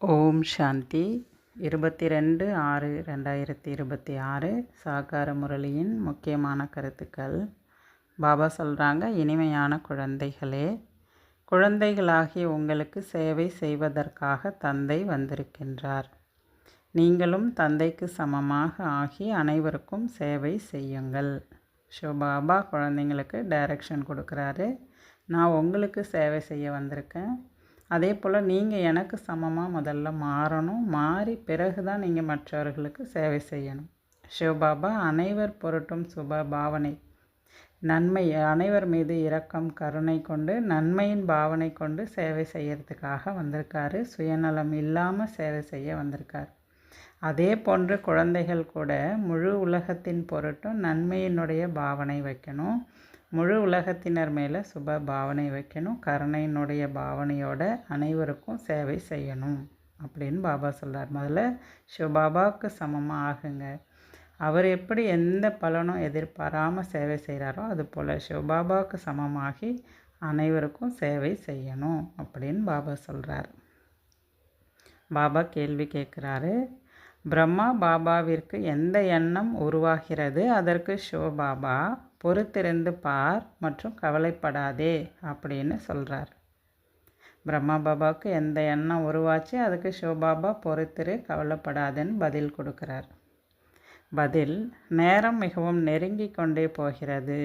ஓம் சாந்தி 22/6/2026 சாகார முரளியின் முக்கியமான கருத்துக்கள். பாபா சொல்கிறாங்க, இனிமையான குழந்தைகளே, குழந்தைகளாகி உங்களுக்கு சேவை செய்வதற்காக தந்தை வந்திருக்கின்றார். நீங்களும் தந்தைக்கு சமமாக ஆகி அனைவருக்கும் சேவை செய்யுங்கள். பாபா குழந்தைங்களுக்கு டைரக்ஷன் கொடுக்குறாரு. நான் உங்களுக்கு சேவை செய்ய வந்திருக்கேன். அதே போல் நீங்கள் எனக்கு சமமாக முதல்ல மாறணும். மாறி பிறகு தான் நீங்கள் மற்றவர்களுக்கு சேவை செய்யணும். சிவபாபா அனைவர் பொருட்டும் சுப பாவனை, நன்மை, அனைவர் மீது இரக்கம் கருணை கொண்டு நன்மையின் பாவனை கொண்டு சேவை செய்யறதுக்காக வந்திருக்காரு. சுயநலம் இல்லாமல் சேவை செய்ய வந்திருக்கார். அதே போன்று குழந்தைகள் கூட முழு உலகத்தின் பொருட்டும் நன்மையினுடைய பாவனை வைக்கணும். முழு உலகத்தினர் மேலே சுப பாவனை வைக்கணும். கருணையினுடைய பாவனையோட அனைவருக்கும் சேவை செய்யணும் அப்படின்னு பாபா சொல்கிறார். முதல்ல சிவபாபாவுக்கு சமமாக ஆகுங்க. அவர் எப்படி எந்த பலனும் எதிர்பாராமல் சேவை செய்கிறாரோ அதுபோல் சிவபாபாவுக்கு சமமாகி அனைவருக்கும் சேவை செய்யணும் அப்படின்னு பாபா சொல்கிறார். பாபா கேள்வி கேட்குறாரு, பிரம்மா பாபாவிற்கு எந்த எண்ணம் உருவாகிறது? அதற்கு சிவபாபா பொறுத்திருந்து பார் மற்றும் கவலைப்படாதே அப்படின்னு சொல்கிறார். பிரம்மா பாபாவுக்கு எந்த எண்ணம் உருவாச்சு, அதுக்கு சிவபாபா பொறுத்திரு கவலைப்படாதேன்னு பதில் கொடுக்குறார். பதில்: நேரம் மிகவும் நெருங்கி கொண்டே போகிறது.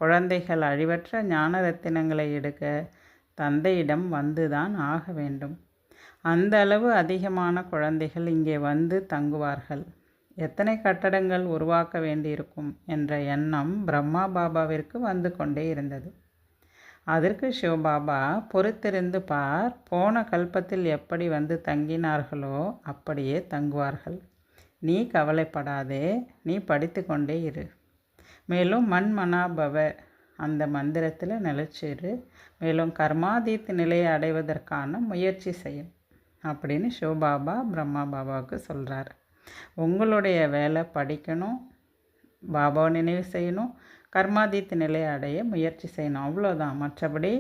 குழந்தைகள் அழிவற்ற ஞான ரத்தினங்களை எடுக்க தந்தையிடம் வந்துதான் ஆக வேண்டும். அந்த அளவு அதிகமான குழந்தைகள் இங்கே வந்து தங்குவார்கள். எத்தனை கட்டடங்கள் உருவாக்க வேண்டியிருக்கும் என்ற எண்ணம் பிரம்மா பாபாவிற்கு வந்து கொண்டே இருந்தது. அதற்கு சிவபாபா பொறுத்திருந்து பார், போன கல்பத்தில் எப்படி வந்து தங்கினார்களோ அப்படியே தங்குவார்கள். நீ கவலைப்படாதே, நீ படித்து கொண்டே இரு. மேலும் மன்மனாபவ அந்த மந்திரத்தில் நிலைச்சிரு. மேலும் கர்மாதீத் நிலையை அடைவதற்கான முயற்சி செய்யும் அப்படின்னு சிவபாபா பிரம்மா பாபாவுக்கு சொல்கிறார். உங்களுடைய வேலை படிக்கணும், பாபாவை நினைவு செய்யணும், கர்மாதீத் நிலையை அடைய முயற்சி செய்யணும், அவ்வளோதான். மற்றபடி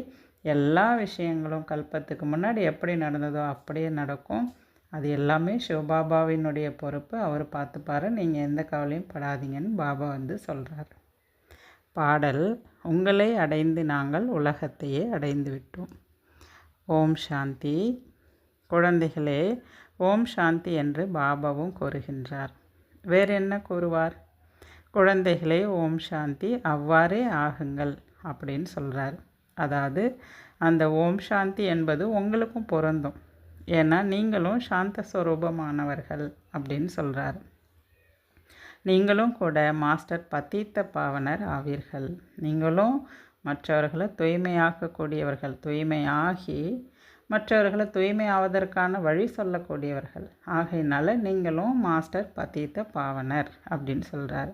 எல்லா விஷயங்களும் கல்பத்துக்கு முன்னாடி எப்படி நடந்ததோ அப்படியே நடக்கும். அது எல்லாமே சிவபாபாவினுடைய பொறுப்பு. அவர் பார்த்துப்பாரு, நீங்கள் எந்த கவலையும் படாதீங்கன்னு பாபா வந்து சொல்கிறார். பாடல்: உங்களை அடைந்து நாங்கள் உலகத்தையே அடைந்து விட்டோம். ஓம் சாந்தி. குழந்தைகளே, ஓம் சாந்தி என்று பாபாவும் கூறுகின்றார். வேறு என்ன கூறுவார்? குழந்தைகளே, ஓம் சாந்தி, அவ்வாறே ஆகுங்கள் அப்படின்னு சொல்கிறார். அதாவது அந்த ஓம் சாந்தி என்பது உங்களுக்கும் பொருந்தும். ஏன்னா நீங்களும் சாந்த ஸ்வரூபமானவர்கள் அப்படின்னு சொல்கிறார். நீங்களும் கூட மாஸ்டர் பதீத்த பாவனர் ஆவீர்கள். நீங்களும் மற்றவர்களை தூய்மையாக்கக்கூடியவர்கள், தூய்மையாகி மற்றவர்களை தூய்மை ஆவதற்கான வழி சொல்லக்கூடியவர்கள். ஆகையினால நீங்களும் மாஸ்டர் பதீத்த பாவனர் அப்படின்னு சொல்கிறார்.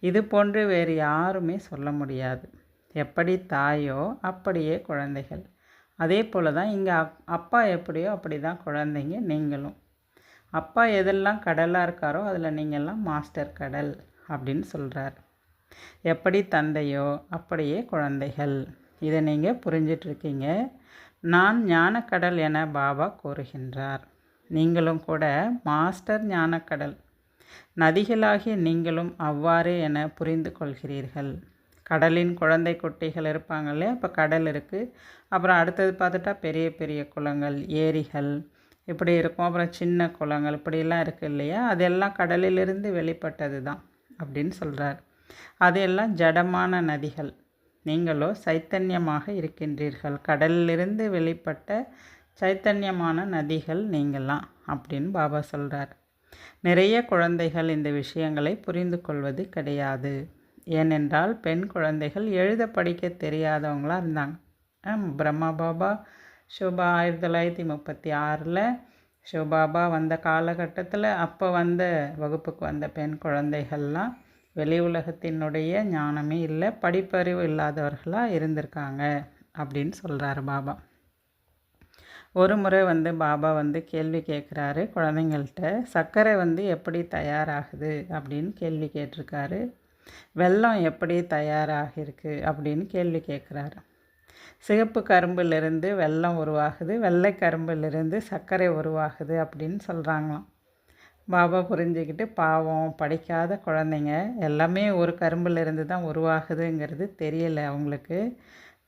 இது போன்று வேறு யாருமே சொல்ல முடியாது. எப்படி தாயோ அப்படியே குழந்தைகள். அதே போல் தான் இங்கே அப்பா எப்படியோ அப்படி தான் குழந்தைங்க. நீங்களும் அப்பா எதெல்லாம் கடலாக இருக்காரோ அதில் நீங்கள்லாம் மாஸ்டர் கடல் அப்படின்னு சொல்கிறார். எப்படி தந்தையோ அப்படியே குழந்தைகள். இதை நீங்கள் புரிஞ்சிட்ருக்கீங்க. நான் ஞானக்கடல் என பாபா கூறுகின்றார். நீங்களும் கூட மாஸ்டர் ஞானக்கடல். நதிகளாகிய நீங்களும் அவ்வாறே என புரிந்து கொள்கிறீர்கள். கடலின் குழந்தை குட்டிகள் இருப்பாங்களே, அப்போ கடல் இருக்குது. அப்புறம் அடுத்தது பார்த்துட்டா பெரிய பெரிய குளங்கள், ஏரிகள் இப்படி இருக்கும். அப்புறம் சின்ன குளங்கள் இப்படியெல்லாம் இருக்குது இல்லையா? அதெல்லாம் கடலிலிருந்து வெளிப்பட்டது தான் அப்படின்னு சொல்கிறார். அதெல்லாம் ஜடமான நதிகள். நீங்களோ சைத்தன்யமாக இருக்கின்றீர்கள். கடலிலிருந்து வெளிப்பட்ட சைத்தன்யமான நதிகள் நீங்களாம் அப்படின்னு பாபா சொல்கிறார். நிறைய குழந்தைகள் இந்த விஷயங்களை புரிந்து கொள்வது கிடையாது. ஏனென்றால் பெண் குழந்தைகள் எழுத படிக்க தெரியாதவங்களாக இருந்தாங்க. பிரம்மா பாபா சிவபா 1936 சிவபாபா வந்த காலகட்டத்தில் அப்போ வந்த வகுப்புக்கு வந்த பெண் குழந்தைகள்லாம் வெளி உலகத்தினுடைய ஞானமே இல்லை, படிப்பறிவு இல்லாதவர்களாக இருந்திருக்காங்க அப்படின்னு சொல்கிறாரு பாபா. ஒரு முறை பாபா கேள்வி கேட்குறாரு குழந்தைங்கள்ட்ட. சர்க்கரை எப்படி தயாராகுது அப்படின்னு கேள்வி கேட்டிருக்காரு. வெல்லம் எப்படி தயாராகிருக்கு அப்படின்னு கேள்வி கேட்குறாரு. சிகப்பு கரும்பிலிருந்து வெல்லம் உருவாகுது, வெள்ளை கரும்பிலிருந்து சர்க்கரை உருவாகுது அப்படின்னு சொல்கிறாங்களாம். பாபா புரிஞ்சுக்கிட்டு, பாவம் படிக்காத குழந்தைங்க எல்லாமே ஒரு கரும்பிலிருந்து தான் உருவாகுதுங்கிறது தெரியல அவங்களுக்கு,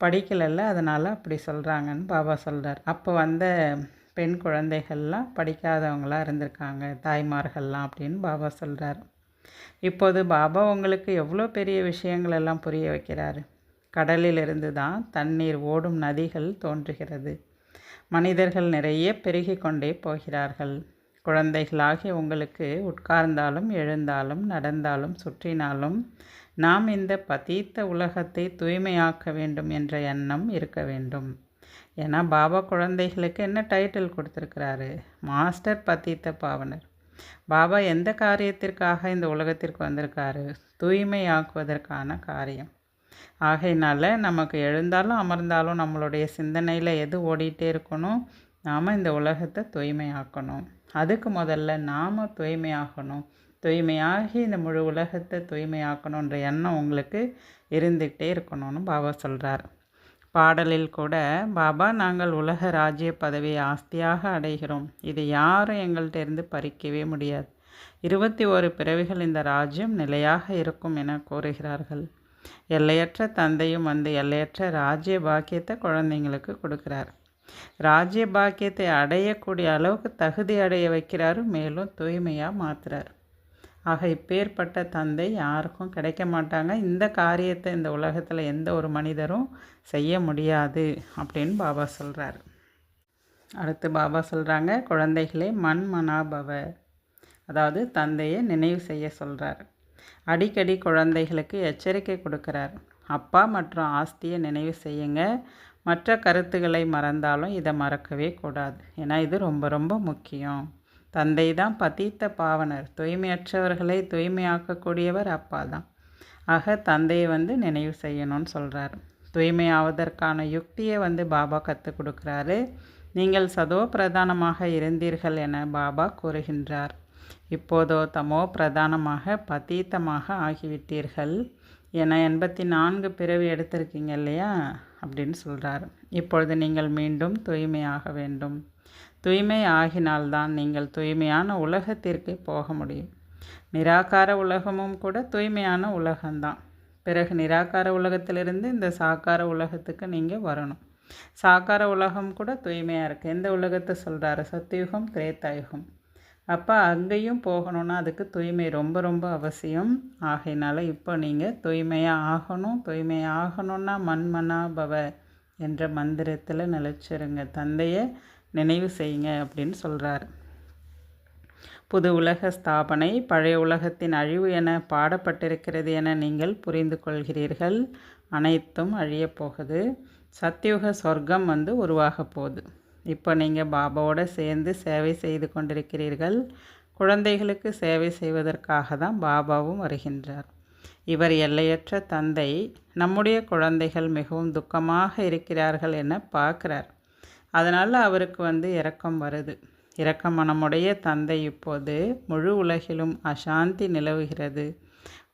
படிக்கலைல்ல, அதனால் அப்படி சொல்கிறாங்கன்னு பாபா சொல்கிறார். அப்போ வந்த பெண் குழந்தைகள்லாம் படிக்காதவங்களாக இருந்திருக்காங்க, தாய்மார்கள்லாம் அப்படின்னு பாபா சொல்கிறார். இப்போது பாபா உங்களுக்கு எவ்வளோ பெரிய விஷயங்களெல்லாம் புரிய வைக்கிறாரு. கடலிலிருந்து தான் தண்ணீர் ஓடும் நதிகள் தோன்றுகிறது. மனிதர்கள் நிறைய பெருகி கொண்டே போகிறார்கள். குழந்தைகளாகி உங்களுக்கு உட்கார்ந்தாலும் எழுந்தாலும் நடந்தாலும் சுற்றினாலும் நாம் இந்த பதீத்த உலகத்தை தூய்மையாக்க வேண்டும் என்ற எண்ணம் இருக்க வேண்டும். ஏன்னா பாபா குழந்தைகளுக்கு என்ன டைட்டில் கொடுத்துருக்கிறாரு? மாஸ்டர் பதீத்த பாவனர். பாபா எந்த காரியத்திற்காக இந்த உலகத்திற்கு வந்திருக்காரு? தூய்மையாக்குவதற்கான காரியம். ஆகையினால நமக்கு எழுந்தாலும் அமர்ந்தாலும் நம்மளுடைய சிந்தனையில் எது ஓடிட்டே இருக்கணும்? நாம் இந்த உலகத்தை தூய்மையாக்கணும். அதுக்கு முதல்ல நாம் தூய்மையாகணும். தூய்மையாகி இந்த முழு உலகத்தை தூய்மையாக்கணுன்ற எண்ணம் உங்களுக்கு இருந்துக்கிட்டே இருக்கணும்னு பாபா சொல்கிறார். பாடலில் கூட பாபா, நாங்கள் உலக ராஜ்ய பதவியை ஆஸ்தியாக அடைகிறோம், இது யாரும் எங்கள்கிட்ட இருந்து பறிக்கவே முடியாது. 21 பிறவிகள் இந்த ராஜ்யம் நிலையாக இருக்கும் என கூறுகிறார்கள். எல்லையற்ற தந்தையும் வந்து எல்லையற்ற ராஜ்ய பாக்கியத்தை குழந்தைங்களுக்கு கொடுக்குறார். ராஜ்ய பாக்கியத்தை அடையக்கூடிய அளவுக்கு தகுதி அடைய வைக்கிறாரு, மேலும் தூய்மையாக மாற்றுறார். ஆக இப்பேற்பட்ட தந்தை யாருக்கும் கிடைக்க மாட்டாங்க. இந்த காரியத்தை இந்த உலகத்தில் எந்த ஒரு மனிதரும் செய்ய முடியாது அப்படின்னு பாபா சொல்கிறார். அடுத்து பாபா சொல்கிறாங்க, குழந்தைகளே மன் மனாபவ, அதாவது தந்தையை நினைவு செய்ய சொல்கிறார். அடிக்கடி குழந்தைகளுக்கு எச்சரிக்கை கொடுக்குறார். அப்பா மற்றும் ஆஸ்தியை நினைவு செய்யுங்க. மற்ற கருத்துக்களை மறந்தாலும் இதை மறக்கவே கூடாது. ஏன்னா இது ரொம்ப ரொம்ப முக்கியம். தந்தை தான் பதீத்த பாவனர், தூய்மையற்றவர்களை தூய்மையாக்கக்கூடியவர் அப்பா தான். ஆக தந்தையை வந்து நினைவு செய்யணும்னு சொல்கிறார். தூய்மையாவதற்கான யுக்தியை வந்து பாபா கற்றுக் கொடுக்குறாரு. நீங்கள் சதோ பிரதானமாக இருந்தீர்கள் என பாபா கூறுகின்றார். இப்போதோ தமோ பிரதானமாக பதீத்தமாக ஆகிவிட்டீர்கள் என 84 பிறவி எடுத்திருக்கீங்க இல்லையா அப்படின்னு சொல்கிறார். இப்பொழுது நீங்கள் மீண்டும் தூய்மையாக வேண்டும். தூய்மை ஆகினால்தான் நீங்கள் தூய்மையான உலகத்திற்கு போக முடியும். நிராகார உலகமும் கூட தூய்மையான உலகம்தான். பிறகு நிராகார உலகத்திலிருந்து இந்த சாக்கார உலகத்துக்கு நீங்கள் வரணும். சாக்கார உலகம் கூட தூய்மையாக இருக்குது. எந்த உலகத்தை சொல்கிறாரு? சத்தியுகம், திரேதாயுகம். அப்போ அங்கேயும் போகணுன்னா அதுக்கு தூய்மை ரொம்ப ரொம்ப அவசியம். ஆகையினால இப்போ நீங்கள் தூய்மையாக ஆகணும். தூய்மையாக ஆகணுன்னா மன்மனா பவ என்ற மந்திரத்தில் நிலச்சிருங்க. தந்தையை நினைவு செய்யுங்க அப்படின்னு சொல்கிறார். புது உலக ஸ்தாபனை பழைய உலகத்தின் அழிவு என பாடப்பட்டிருக்கிறது என நீங்கள் புரிந்து கொள்கிறீர்கள். அனைத்தும் அழியப் போகுது. சத்தியுக சொர்க்கம் வந்து உருவாக போகுது. இப்போ நீங்கள் பாபாவோடு சேர்ந்து சேவை செய்து கொண்டிருக்கிறீர்கள். குழந்தைகளுக்கு சேவை செய்வதற்காக தான் பாபாவும் வருகின்றார். இவர் எல்லையற்ற தந்தை நம்முடைய குழந்தைகள் மிகவும் துக்கமாக இருக்கிறார்கள் என பார்க்குறார். அதனால் அவருக்கு வந்து இரக்கம் வருது. இரக்க மனமுடைய தந்தை இப்போது முழு உலகிலும் அசாந்தி நிலவுகிறது.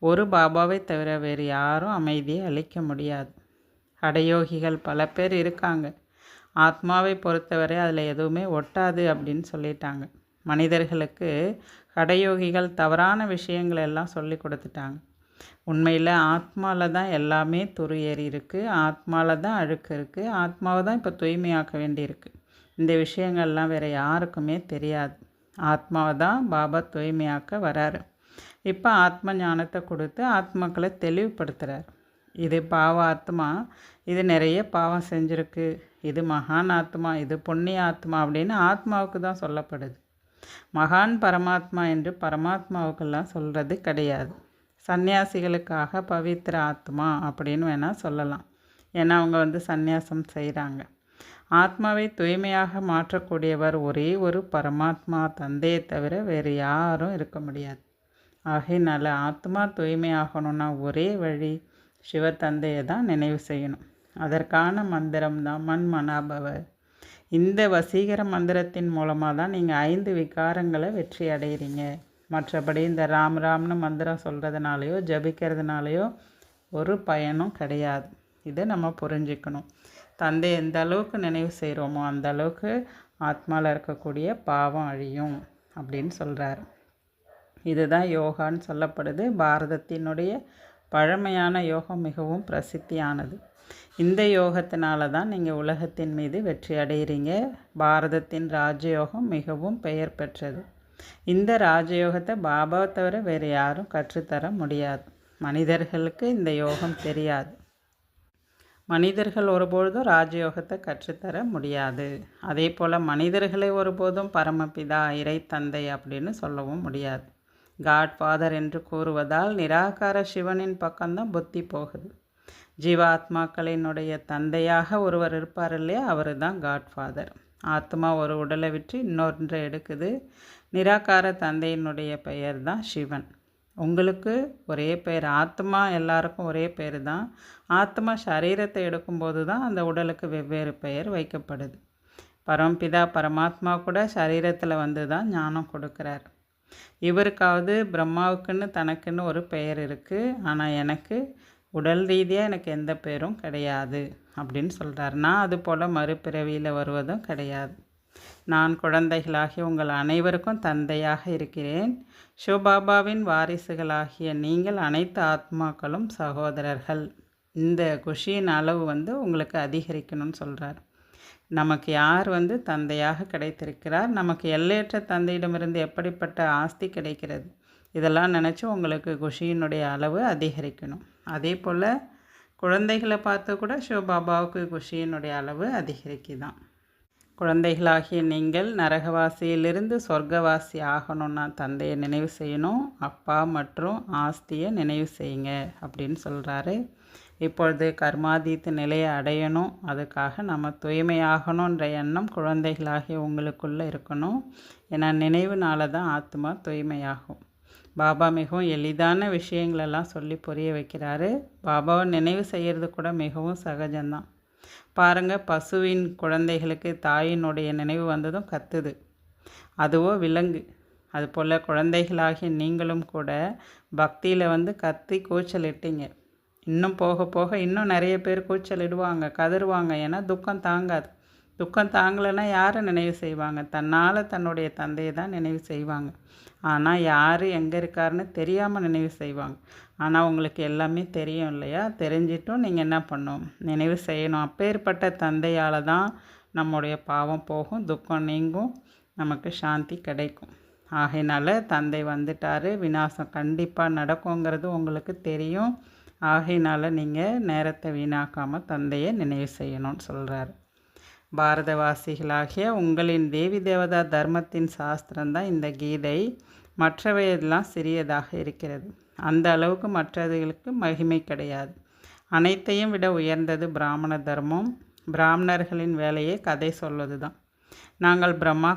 ஒரு பாபாவை தவிர வேறு யாரும் அமைதியை அளிக்க முடியாது. கடையோகிகள் பல பேர் இருக்காங்க. ஆத்மாவை பொறுத்தவரை அதில் எதுவுமே ஒட்டாது அப்படின்னு சொல்லிட்டாங்க. மனிதர்களுக்கு கடையோகிகள் தவறான விஷயங்கள் எல்லாம் சொல்லி கொடுத்துட்டாங்க. உண்மையில் ஆத்மாவில் தான் எல்லாமே துரு ஏறி இருக்குது. ஆத்மாவில் தான் அழுக்கு இருக்குது. ஆத்மாவை தான் இப்போ தூய்மையாக்க வேண்டியிருக்கு. இந்த விஷயங்கள்லாம் வேறு யாருக்குமே தெரியாது. ஆத்மாவை தான் பாபா தூய்மையாக்க வராரு. இப்போ ஆத்ம ஞானத்தை கொடுத்து ஆத்மாக்களை தெளிவுபடுத்துகிறார். இது பாவ ஆத்மா, இது நிறைய பாவம் செஞ்சுருக்கு, இது மகான் ஆத்மா, இது புண்ணிய ஆத்மா அப்படின்னு ஆத்மாவுக்கு தான் சொல்லப்படுது. மகான் பரமாத்மா என்று பரமாத்மாவுக்கெல்லாம் சொல்கிறது கிடையாது. சந்நியாசிகளுக்காக பவித்திர ஆத்மா அப்படின்னு வேணால் சொல்லலாம். ஏன்னா அவங்க வந்து சந்நியாசம் செய்கிறாங்க. ஆத்மாவை தூய்மையாக மாற்றக்கூடியவர் ஒரே ஒரு பரமாத்மா தந்தையை தவிர வேறு யாரும் இருக்க முடியாது. ஆகையினால ஆத்மா தூய்மையாகணும்னா ஒரே வழி சிவ தந்தையை தான் நினைவு செய்யணும். அதற்கான மந்திரம் தான் மன்மனாபவ. இந்த வசீகர மந்திரத்தின் மூலமாக தான் நீங்கள் 5 விகாரங்களை வெற்றி அடைகிறீங்க. மற்றபடி இந்த ராம் ராம்னு மந்திரம் சொல்கிறதுனாலையோ ஜபிக்கிறதுனாலையோ ஒரு பயனும் கிடையாது. இதை நம்ம புரிஞ்சுக்கணும். தந்தை எந்த அளவுக்கு நினைவு செய்கிறோமோ அந்த அளவுக்கு ஆத்மாவில் இருக்கக்கூடிய பாவம் அழியும் அப்படின்னு சொல்கிறார். இதுதான் யோகான்னு சொல்லப்படுது. பாரதத்தினுடைய பழமையான யோகம் மிகவும் பிரசித்தியானது. இந்த யோகத்தினால தான் நீங்கள் உலகத்தின் மீது வெற்றி அடைகிறீங்க. பாரதத்தின் ராஜயோகம் மிகவும் பெயர் பெற்றது. இந்த ராஜயோகத்தை பாபாவை தவிர வேறு யாரும் கற்றுத்தர முடியாது. மனிதர்களுக்கு இந்த யோகம் தெரியாது. மனிதர்கள் ஒருபொழுதும் ராஜயோகத்தை கற்றுத்தர முடியாது. அதே போல் மனிதர்களை ஒருபோதும் பரமபிதா இறை தந்தை அப்படின்னு சொல்லவும் முடியாது. காட்ஃபாதர் என்று கூறுவதால் நிராகார சிவனின் பக்கம்தான் புத்தி போகுது. ஜீவாத்மாக்களினுடைய தந்தையாக ஒருவர் இருப்பார் இல்லையா, அவர் தான் காட்ஃபாதர். ஆத்மா ஒரு உடலை விட்டு இன்னொன்றை எடுக்குது. நிராகார தந்தையினுடைய பெயர் தான் சிவன். உங்களுக்கு ஒரே பெயர், ஆத்மா எல்லாருக்கும் ஒரே பேர் தான். ஆத்மா சரீரத்தை எடுக்கும்போது தான் அந்த உடலுக்கு வெவ்வேறு பெயர் வைக்கப்படுது. பரமபிதா பரமாத்மா கூட சரீரத்தில் வந்து தான் ஞானம் கொடுக்குறார். இவருக்காவது பிரம்மாவுக்குன்னு தனக்குன்னு ஒரு பெயர் இருக்குது, ஆனால் எனக்கு உடல் ரீதியாக எனக்கு எந்த பேரும் கிடையாது அப்படின்னு சொல்கிறார். நான் அது போல் மறுபிறவியில் வருவதும் கிடையாது. நான் குழந்தைகளாகிய உங்கள் அனைவருக்கும் தந்தையாக இருக்கிறேன். சிவபாபாவின் வாரிசுகளாகிய நீங்கள் அனைத்து ஆத்மாக்களும் சகோதரர்கள். இந்த குஷியின் அளவு உங்களுக்கு அதிகரிக்கணும்னு சொல்கிறார். நமக்கு யார் தந்தையாக கிடைத்திருக்கிறார், நமக்கு எல்லையற்ற தந்தையிடமிருந்து எப்படிப்பட்ட ஆஸ்தி கிடைக்கிறது, இதெல்லாம் நினச்சி உங்களுக்கு குஷியினுடைய அளவு அதிகரிக்கணும். அதே போல் குழந்தைகளை பார்த்து கூட சிவபாபாவுக்கு குஷியினுடைய அளவு அதிகரிக்குதான். குழந்தைகளாகிய நீங்கள் நரகவாசியிலிருந்து சொர்க்கவாசி ஆகணும்னா தந்தையை நினைவு செய்யணும், அப்பா மற்றும் ஆஸ்தியை நினைவு செய்யுங்க அப்படின்னு சொல்கிறாரு. இப்பொழுது கர்மாதீத்த நிலையை அடையணும், அதுக்காக நம்ம தூய்மையாகணுன்ற எண்ணம் குழந்தைகளாகிய உங்களுக்குள்ளே இருக்கணும். ஏன்னா நினைவுனால தான் ஆத்மா தூய்மையாகும். பாபா மிகவும் எளிதான விஷயங்களெல்லாம் சொல்லி புரிய வைக்கிறாரு. பாபாவை நினைவு செய்கிறது கூட மிகவும் சகஜம்தான். பாருங்கள், பசுவின் குழந்தைகளுக்கு தாயினுடைய நினைவு வந்ததும் கத்துது, அதுவோ விலங்கு. அதுபோல் குழந்தைகளாகிய நீங்களும் கூட பக்தியில் கத்தி கூச்சலிட்டீங்க. இன்னும் போக போக இன்னும் நிறைய பேர் கூச்சலிடுவாங்க, கதறுவாங்க. ஏன்னா துக்கம் தாங்காது. துக்கம் தாங்கலைன்னா யாரை நினைவு செய்வாங்க? தன்னால் தன்னுடைய தந்தையை தான் நினைவு செய்வாங்க. ஆனால் யார் எங்கே இருக்காருன்னு தெரியாமல் நினைவு செய்வாங்க. ஆனால் உங்களுக்கு எல்லாமே தெரியும் இல்லையா? தெரிஞ்சிட்டும் நீங்கள் என்ன பண்ணணும்? நினைவு செய்யணும். அப்பேற்பட்ட தந்தையால் தான் நம்முடைய பாவம் போகும், துக்கம் நீங்கும், நமக்கு சாந்தி கிடைக்கும். ஆகையினால தந்தை வந்துட்டார், விநாசம் கண்டிப்பாக நடக்குங்கிறது உங்களுக்கு தெரியும். ஆகையினால நீங்கள் நேரத்தை வீணாக்காமல் தந்தையை நினைவு செய்யணும்னு சொல்கிறார். பாரதவாசிகளாகிய உங்களின் தேவி தேவதா தர்மத்தின் சாஸ்திரம்தான் இந்த கீதை. மற்றவையெல்லாம் சிறியதாக இருக்கிறது. அந்த அளவுக்கு மற்றதுகளுக்கு மகிமை கிடையாது. அனைத்தையும் விட உயர்ந்தது பிராமண தர்மம். பிராமணர்களின் வேலையே கதை சொல்வது தான். நாங்கள் பிரம்மா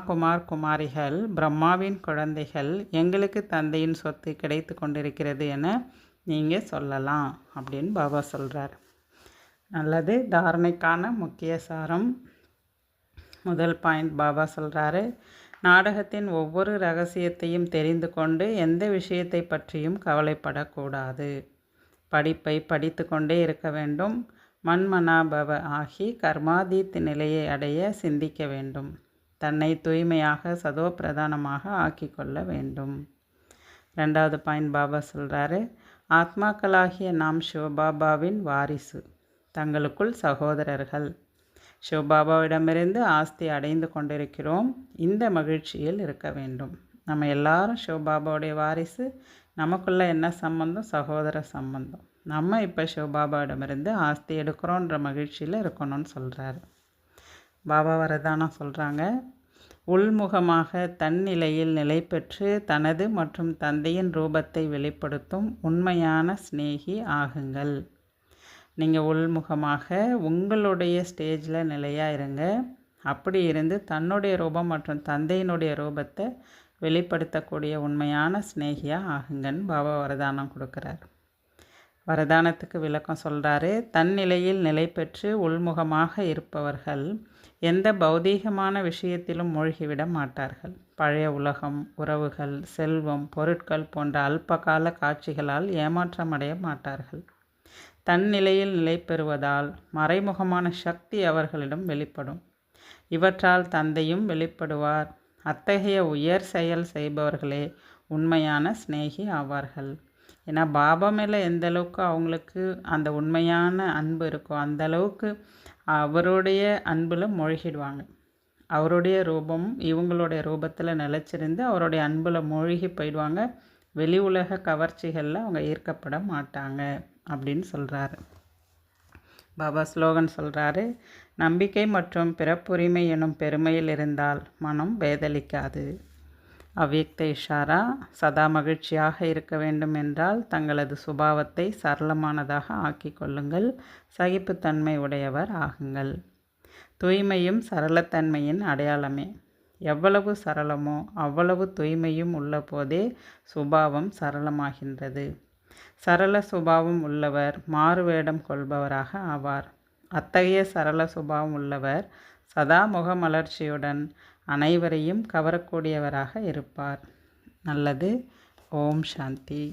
குமாரிகள், பிரம்மாவின் குழந்தைகள், எங்களுக்கு தந்தையின் சொத்து கிடைத்து கொண்டிருக்கிறது என நீங்கள் சொல்லலாம் அப்படின்னு பாபா சொல்கிறார். நல்லது. தாரணைக்கான முக்கிய சாரம். முதல் பாயிண்ட் பாபா சொல்கிறாரு, நாடகத்தின் ஒவ்வொரு ரகசியத்தையும் தெரிந்து கொண்டு எந்த விஷயத்தை பற்றியும் கவலைப்படக்கூடாது. படிப்பை படித்து கொண்டே இருக்க வேண்டும். மன்மனாபவ ஆகி கர்மாதீத் நிலையை அடைய சிந்திக்க வேண்டும். தன்னை தூய்மையாக சதோ பிரதானமாக ஆக்கிக்கொள்ள வேண்டும். ரெண்டாவது பாயிண்ட் பாபா சொல்கிறாரு, ஆத்மாக்களாகிய நாம் சிவபாபாவின் வாரிசு, தங்களுக்குள் சகோதரர்கள். சிவபாபாவிடமிருந்து ஆஸ்தி அடைந்து கொண்டிருக்கிறோம். இந்த மகிழ்ச்சியில் இருக்க வேண்டும். நம்ம எல்லாரும் சிவபாபாவுடைய வாரிசு. நமக்குள்ளே என்ன சம்பந்தம்? சகோதர சம்பந்தம். நம்ம இப்போ சிவபாபாவிடமிருந்து ஆஸ்தி எடுக்கிறோன்ற மகிழ்ச்சியில் இருக்கணும்னு சொல்கிறாரு. பாபா வரதானம் சொல்கிறாங்க, உள்முகமாக தன்னிலையில் நிலை பெற்று தனது மற்றும் தந்தையின் ரூபத்தை வெளிப்படுத்தும் உண்மையான சிநேகி ஆகுங்கள். நீங்கள் உள்முகமாக உங்களுடைய ஸ்டேஜில் நிலையாக இருங்க. அப்படி இருந்து தன்னுடைய ரூபம் மற்றும் தந்தையினுடைய ரூபத்தை வெளிப்படுத்தக்கூடிய உண்மையான சிநேகியாக ஆகுங்கன்னு பாபா வரதானம் கொடுக்குறார். வரதானத்துக்கு விளக்கம் சொல்கிறாரு, தன்னிலையில் நிலை பெற்று உள்முகமாக இருப்பவர்கள் எந்த பௌதீகமான விஷயத்திலும் மூழ்கிவிட மாட்டார்கள். பழைய உலகம், உறவுகள், செல்வம், பொருட்கள் போன்ற அல்பகால காட்சிகளால் ஏமாற்றமடைய மாட்டார்கள். தன்னிலையில் நிலை பெறுவதால் மறைமுகமான சக்தி அவர்களிடம் வெளிப்படும். இவற்றால் தந்தையும் வெளிப்படுவார். அத்தகைய உயர் செயல் செய்பவர்களே உண்மையான சிநேகி ஆவார்கள். ஏன்னா பாபா மேலே எந்த அளவுக்கு அவங்களுக்கு அந்த உண்மையான அன்பு இருக்கோ அந்த அளவுக்கு அவருடைய அன்பில் மூழ்கிடுவாங்க. அவருடைய ரூபம் இவங்களுடைய ரூபத்தில் நிலச்சிருந்து அவருடைய அன்பில் மூழ்கி போயிடுவாங்க. வெளி உலக கவர்ச்சிகளில் அவங்க ஈர்க்கப்பட மாட்டாங்க அப்படின்னு சொல்கிறாரு. பாபா ஸ்லோகன் சொல்கிறாரு, நம்பிக்கை மற்றும் பிறப்புரிமை எனும் பெருமையில் இருந்தால் மனம் வேதளிக்காது. அவ்யக்த இஷாரா, சதா மகிழ்ச்சியாக இருக்க வேண்டும் என்றால் தங்களது சுபாவத்தை சரளமானதாக ஆக்கிக் கொள்ளுங்கள். சகிப்புத்தன்மை உடையவர் ஆகுங்கள். தூய்மையும் சரளத்தன்மையின் அடையாளமே. எவ்வளவு சரளமோ அவ்வளவு தூய்மையும் உள்ள போதே சுபாவம் சரளமாகின்றது. சரள சுபாவம் உள்ளவர் மாறுவேடம் கொள்பவராக ஆவார். அத்தகைய சரள சுபாவம் உள்ளவர் சதா முகமலர்ச்சியுடன் அனைவரையும் கவரக்கூடியவராக இருப்பார். நல்லது. ஓம் சாந்தி.